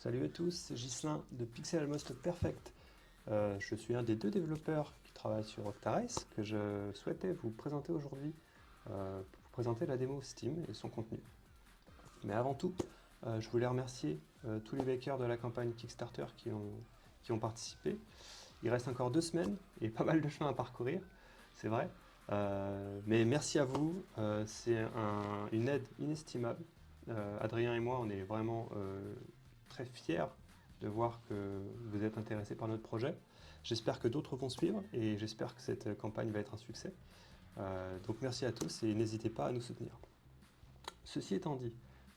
Salut à tous, c'est Ghislain de Pixel Almost Perfect. Je suis un des deux développeurs qui travaillent sur Octarace que je souhaitais vous présenter aujourd'hui pour vous présenter la démo Steam et son contenu. Mais avant tout, je voulais remercier tous les backers de la campagne Kickstarter qui ont participé. Il reste encore 2 semaines et pas mal de chemin à parcourir, c'est vrai. Mais merci à vous, c'est une aide inestimable. Adrien et moi, on est vraiment très fiers de voir que vous êtes intéressés par notre projet. J'espère que d'autres vont suivre et j'espère que cette campagne va être un succès. Donc merci à tous et n'hésitez pas à nous soutenir. Ceci étant dit,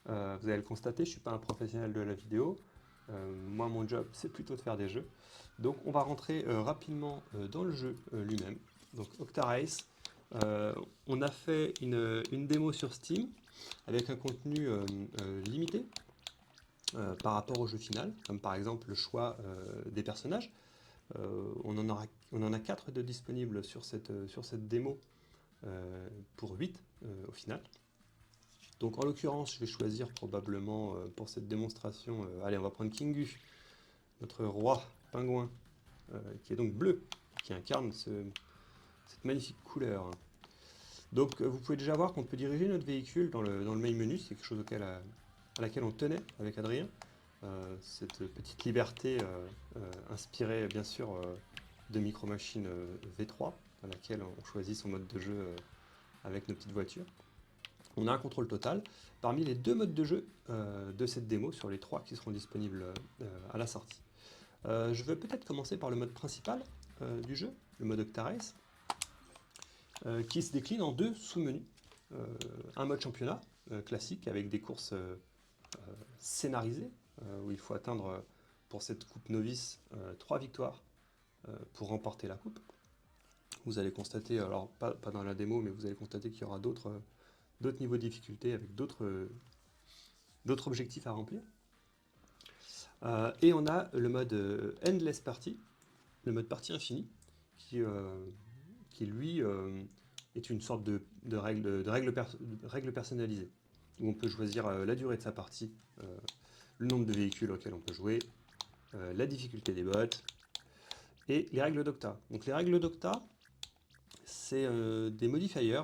vous allez le constater, je ne suis pas un professionnel de la vidéo. Moi, mon job, c'est plutôt de faire des jeux. Donc on va rentrer rapidement dans le jeu lui-même. Donc Octarace, on a fait une démo sur Steam avec un contenu limité par rapport au jeu final, comme par exemple le choix des personnages. On en a 4 de disponibles sur cette démo pour 8 au final. Donc en l'occurrence, je vais choisir probablement pour cette démonstration, allez, on va prendre Kingu, notre roi pingouin, qui est donc bleu, qui incarne cette magnifique couleur. Donc vous pouvez déjà voir qu'on peut diriger notre véhicule dans le main menu, c'est quelque chose à laquelle on tenait avec Adrien. Cette petite liberté inspirée bien sûr de Micro Machines V3, dans laquelle on choisit son mode de jeu avec nos petites voitures. On a un contrôle total parmi les 2 modes de jeu de cette démo sur les 3 qui seront disponibles à la sortie. Je vais peut-être commencer par le mode principal du jeu, le mode Octarace, qui se décline en 2 sous-menus. Un mode championnat classique avec des courses scénarisées, où il faut atteindre pour cette coupe novice 3 victoires pour remporter la coupe. Vous allez constater, alors pas dans la démo, mais vous allez constater qu'il y aura d'autres niveaux de difficulté avec d'autres objectifs à remplir. Et on a le mode Endless Party, le mode partie infinie, qui lui est une sorte de règle personnalisée, où on peut choisir la durée de sa partie, le nombre de véhicules auxquels on peut jouer, la difficulté des bots, et les règles d'Octa. Donc les règles d'Octa, c'est des modifiers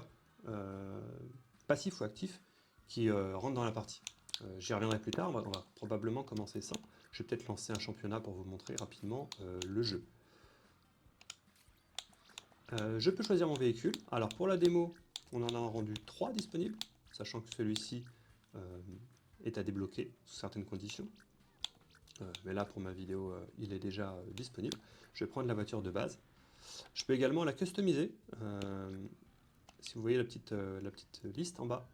passifs ou actifs qui rentrent dans la partie. J'y reviendrai plus tard, on va probablement commencer sans. Je vais peut-être lancer un championnat pour vous montrer rapidement le jeu. Je peux choisir mon véhicule. Alors pour la démo, on en a rendu 3 disponibles, sachant que celui-ci est à débloquer sous certaines conditions. Mais là pour ma vidéo, il est déjà disponible. Je vais prendre la voiture de base. Je peux également la customiser. Si vous voyez la petite liste en bas,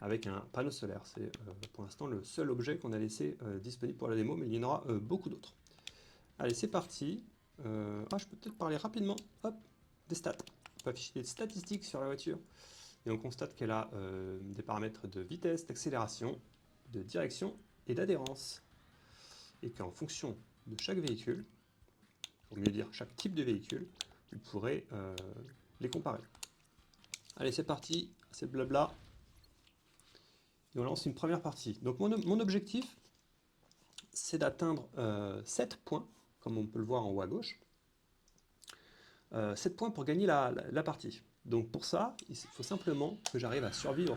avec un panneau solaire. C'est pour l'instant le seul objet qu'on a laissé disponible pour la démo, mais il y en aura beaucoup d'autres. Allez, c'est parti. Je peux peut-être parler rapidement, hop, des stats. On peut afficher des statistiques sur la voiture. Et on constate qu'elle a des paramètres de vitesse, d'accélération, de direction et d'adhérence. Et qu'en fonction de chaque véhicule, pour mieux dire chaque type de véhicule, vous pourrez les comparer. Allez, c'est parti, c'est le blabla. Et on lance une première partie. Donc mon objectif, c'est d'atteindre 7 points, comme on peut le voir en haut à gauche. 7 points pour gagner la partie. Donc pour ça, il faut simplement que j'arrive à survivre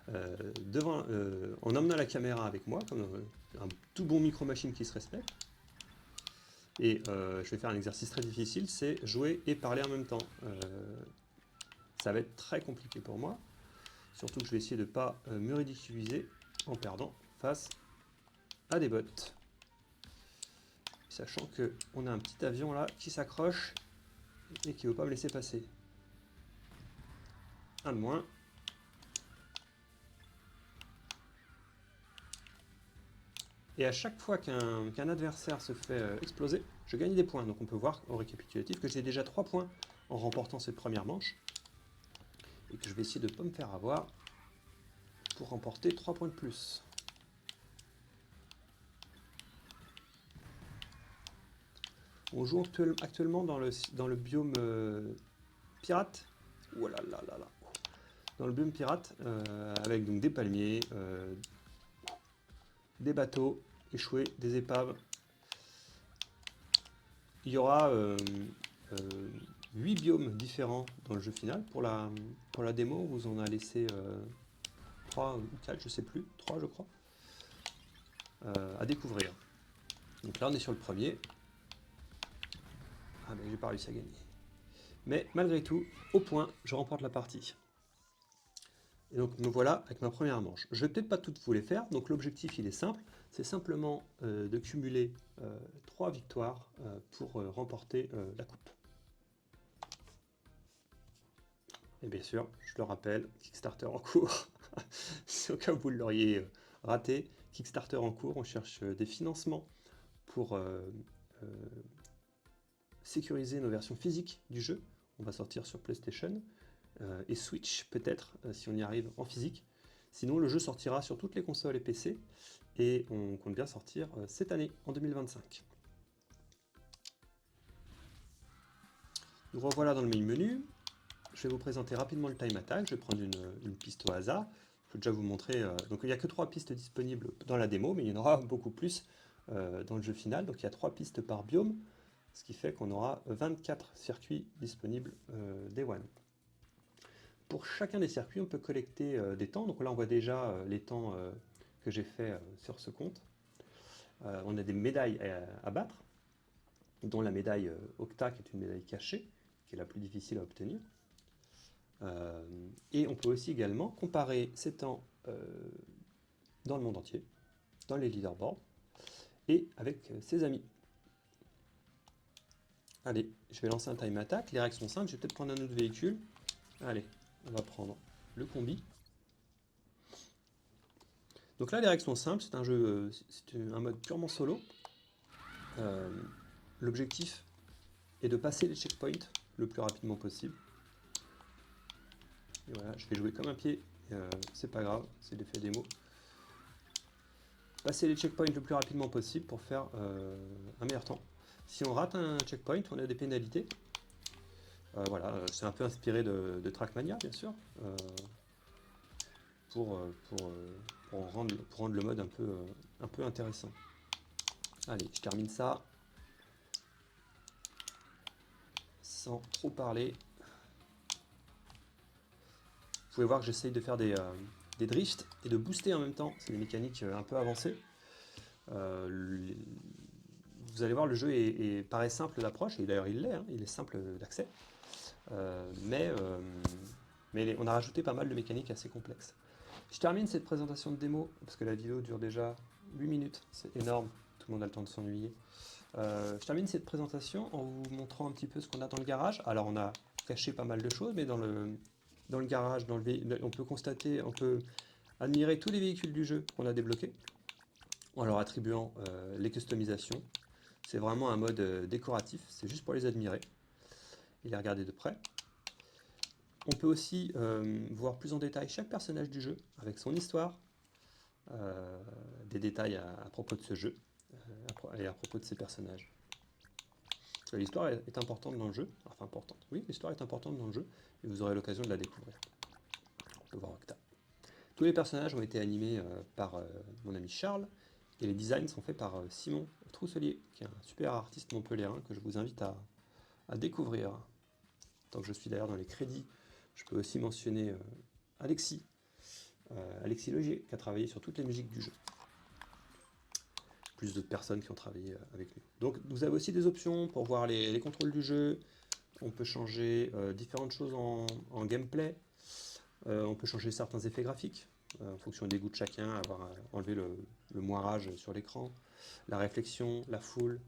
en emmenant la caméra avec moi, comme un tout bon micro-machine qui se respecte. Et je vais faire un exercice très difficile, c'est jouer et parler en même temps. Ça va être très compliqué pour moi. Surtout que je vais essayer de ne pas me ridiculiser en perdant face à des bots. Sachant qu'on a un petit avion là qui s'accroche et qui ne veut pas me laisser passer. Un de moins. Et à chaque fois qu'un adversaire se fait exploser, je gagne des points. Donc on peut voir au récapitulatif que j'ai déjà 3 points en remportant cette première manche. Et que je vais essayer de ne pas me faire avoir pour remporter 3 points de plus. On joue actuellement dans le biome pirate. Oh là là là là. Dans le biome pirate, avec donc des palmiers, des bateaux échoués, des épaves. Il y aura 8 biomes différents dans le jeu final. Pour la démo, on vous en a laissé 3 ou 4, je sais plus, 3 je crois, à découvrir. Donc là on est sur le premier. Ah mais j'ai pas réussi à gagner. Mais malgré tout, au point, je remporte la partie. Et donc me voilà avec ma première manche. Je vais peut-être pas toutes vous les faire, donc l'objectif il est simple, c'est simplement de cumuler 3 victoires pour remporter la coupe. Et bien sûr, je le rappelle, Kickstarter en cours, c'est au cas où vous l'auriez raté, Kickstarter en cours, on cherche des financements pour sécuriser nos versions physiques du jeu. On va sortir sur PlayStation et Switch peut-être, si on y arrive en physique. Sinon, le jeu sortira sur toutes les consoles et PC, et on compte bien sortir cette année, en 2025. Nous revoilà dans le main menu. Je vais vous présenter rapidement le time attack. Je vais prendre une piste au hasard. Je vais déjà vous montrer. Donc il n'y a que 3 pistes disponibles dans la démo, mais il y en aura beaucoup plus dans le jeu final. Donc il y a 3 pistes par biome, ce qui fait qu'on aura 24 circuits disponibles day one. Pour chacun des circuits, on peut collecter des temps. Donc là, on voit déjà les temps que j'ai fait sur ce compte. On a des médailles à battre, dont la médaille Octa, qui est une médaille cachée, qui est la plus difficile à obtenir. Et on peut aussi également comparer ces temps dans le monde entier, dans les leaderboards, et avec ses amis. Allez, je vais lancer un time attack. Les règles sont simples. Je vais peut-être prendre un autre véhicule. Allez, on va prendre le combi. Donc là, les règles sont simples. C'est un jeu, c'est un mode purement solo. L'objectif est de passer les checkpoints le plus rapidement possible. Et voilà, je vais jouer comme un pied. C'est pas grave, c'est l'effet démo. Passer les checkpoints le plus rapidement possible pour faire un meilleur temps. Si on rate un checkpoint, on a des pénalités. Voilà, c'est un peu inspiré de Trackmania, bien sûr, pour rendre le mode un peu intéressant. Allez, je termine ça sans trop parler. Vous pouvez voir que j'essaye de faire des drifts et de booster en même temps. C'est des mécaniques un peu avancées. Vous allez voir, le jeu paraît simple d'approche, et d'ailleurs il l'est, hein, il est simple d'accès. Mais on a rajouté pas mal de mécaniques assez complexes. Je termine cette présentation de démo, parce que la vidéo dure déjà 8 minutes, c'est énorme, tout le monde a le temps de s'ennuyer. Je termine cette présentation en vous montrant un petit peu ce qu'on a dans le garage. Alors on a caché pas mal de choses, mais dans le garage, on peut constater, on peut admirer tous les véhicules du jeu qu'on a débloqués, en leur attribuant les customisations. C'est vraiment un mode décoratif, c'est juste pour les admirer et les regarder de près. On peut aussi voir plus en détail chaque personnage du jeu, avec son histoire, des détails à propos de ce jeu, et à propos de ses personnages. L'histoire est importante dans le jeu, enfin importante, oui, l'histoire est importante dans le jeu, et vous aurez l'occasion de la découvrir. On peut voir Octa. Tous les personnages ont été animés par mon ami Charles, et les designs sont faits par Simon Trousselier, qui est un super artiste montpelliérain que je vous invite à découvrir. Tant que je suis d'ailleurs dans les crédits, je peux aussi mentionner Alexis Logier, qui a travaillé sur toutes les musiques du jeu. Plus d'autres personnes qui ont travaillé avec lui. Donc vous avez aussi des options pour voir les contrôles du jeu. On peut changer différentes choses en gameplay. On peut changer certains effets graphiques en fonction des goûts de chacun, avoir enlevé le moirage sur l'écran, la réflexion, la foule,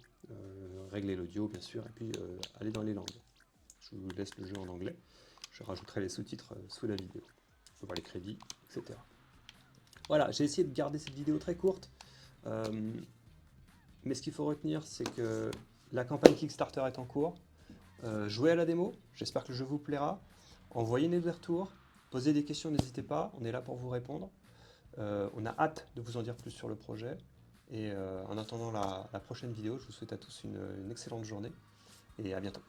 régler l'audio bien sûr, et puis aller dans les langues. Je vous laisse le jeu en anglais. Je rajouterai les sous-titres sous la vidéo. On peut voir les crédits, etc. Voilà, j'ai essayé de garder cette vidéo très courte. Mais ce qu'il faut retenir, c'est que la campagne Kickstarter est en cours. Jouez à la démo, j'espère que le jeu vous plaira. Envoyez-nous des retours, posez des questions, n'hésitez pas, on est là pour vous répondre. On a hâte de vous en dire plus sur le projet. Et en attendant la prochaine vidéo, je vous souhaite à tous une excellente journée et à bientôt.